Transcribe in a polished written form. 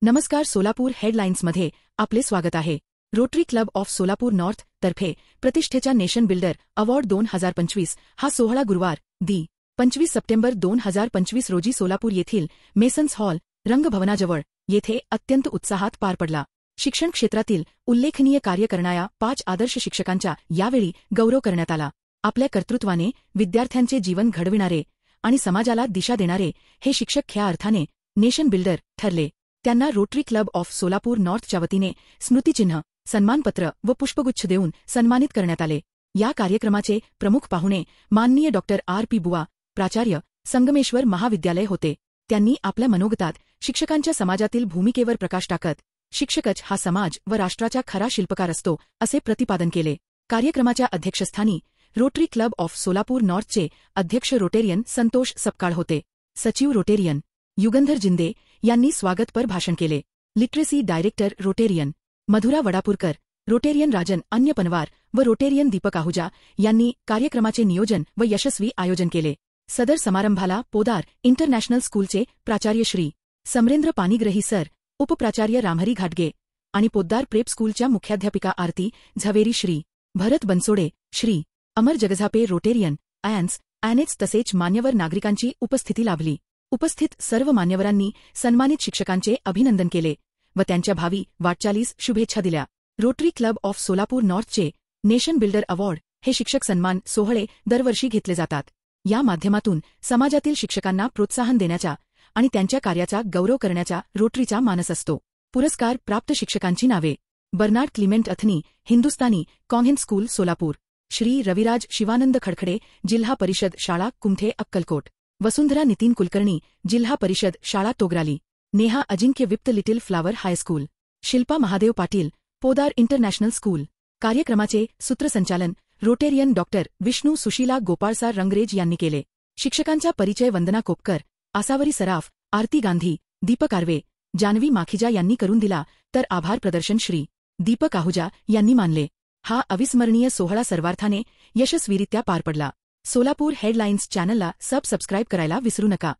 नमस्कार. सोलापूर हेडलाईन्समध्ये आपले स्वागत आहे. Rotary club of Solapur north तर्फे प्रतिष्ठेच्या नेशन बिल्डर अवॉर्ड 2025 हा सोहळा गुरुवार दि. 25 सप्टेंबर 2025 रोजी सोलापूर येथील मेसन्स हॉल रंगभवनाजवळ येथे अत्यंत उत्साहात पार पडला. शिक्षण क्षेत्रातील उल्लेखनीय कार्य करणाऱ्या 5 आदर्श शिक्षकांचा यावेळी गौरव करण्यात आला. आपल्या कर्तृत्वाने विद्यार्थ्यांचे जीवन घडविणारे आणि समाजाला दिशा देणारे हे शिक्षक खऱ्या अर्थाने नेशन बिल्डर ठरले. त्यांना रोटरी क्लब ऑफ सोलापूर नॉर्थच्या वतीने स्मृतिचिन्ह, सन्मानपत्र व पुष्पगुच्छ देऊन सन्मानित करण्यात आले. या कार्यक्रमाचे प्रमुख पाहुणे माननीय डॉ. R.P. बुवा, प्राचार्य, संगमेश्वर महाविद्यालय होते. त्यांनी आपल्या मनोगतात शिक्षकांच्या समाजातील भूमिकेवर प्रकाश टाकत शिक्षकच हा समाज व राष्ट्राचा खरा शिल्पकार असतो असे प्रतिपादन केले. कार्यक्रमाच्या अध्यक्षस्थानी रोटरी क्लब ऑफ सोलापूर नॉर्थचे अध्यक्ष रोटेरियन संतोष सपकाळ होते. सचिव रोटेरियन युगंधर जिंदे यांनी स्वागतपर भाषण केले. Literacy director Rotarian Madhura Vadapurkar, Rotarian Rajan अन्य पनवार व रोटेरियन दीपक आहुजा यांनी कार्यक्रमाचे नियोजन व यशस्वी आयोजन केले. सदर समारंभाला पोदार इंटरनॅशनल स्कूलचे प्राचार्य श्री समरेंद्र पानिग्रही सर, उपप्राचार्य रामहरी घाटगे आणि पोद्दार प्रेप स्कूलच्या मुख्याध्यापिका आरती झवेरी, श्री भरत बनसोडे, श्री अमर जगझापे, रोटेरियन ॲनेच तसेच मान्यवर नागरिकांची उपस्थिती लाभली. उपस्थित सर्व मान्यवरांनी सन्मानित शिक्षकांचे अभिनंदन केले व त्यांच्या भावी वाटचालीस शुभेच्छा दिल्या. रोटरी क्लब ऑफ सोलापूर नॉर्थचे नेशन बिल्डर अवॉर्ड हे शिक्षक सन्मान सोहळे दरवर्षी घेतले जातात. या माध्यमातून समाजातील शिक्षकांना प्रोत्साहन देण्याचा आणि त्यांच्या कार्याचा गौरव करण्याचा रोटरीचा मानस असतो. पुरस्कार प्राप्त शिक्षकांची नावे: Bernard Clement Athani, Hindustani convent school Solapur; Shri Raviraj Shivanand Khadkhade, जिल्हा परिषद शाळा कुमठे अक्कलकोट; वसुंधरा नितीन कुलकर्णी, जिल्हा परिषद शाळा Togarali; Neha Ajinkya Vipt, little flower high school; Shilpa Mahadev Patil, Podar international school. कार्यक्रमाचे सूत्रसंचालन रोटेरियन डॉ. विष्णू सुशीला गोपाळसार रंगरेज यांनी केले. शिक्षकांचा परिचय वंदना कोपकर, आसावरी सराफ, आरती गांधी, दीपक आर्वे, जानवी माखीजा यांनी करून दिला, तर आभार प्रदर्शन श्री दीपक आहुजा यांनी मानले. हा अविस्मरणीय सोहळा सर्वार्थाने यशस्वीरित्या पार पडला. सोलापूर हेडलाईन्स चॅनलला सबस्क्राईब करायला विसरू नका.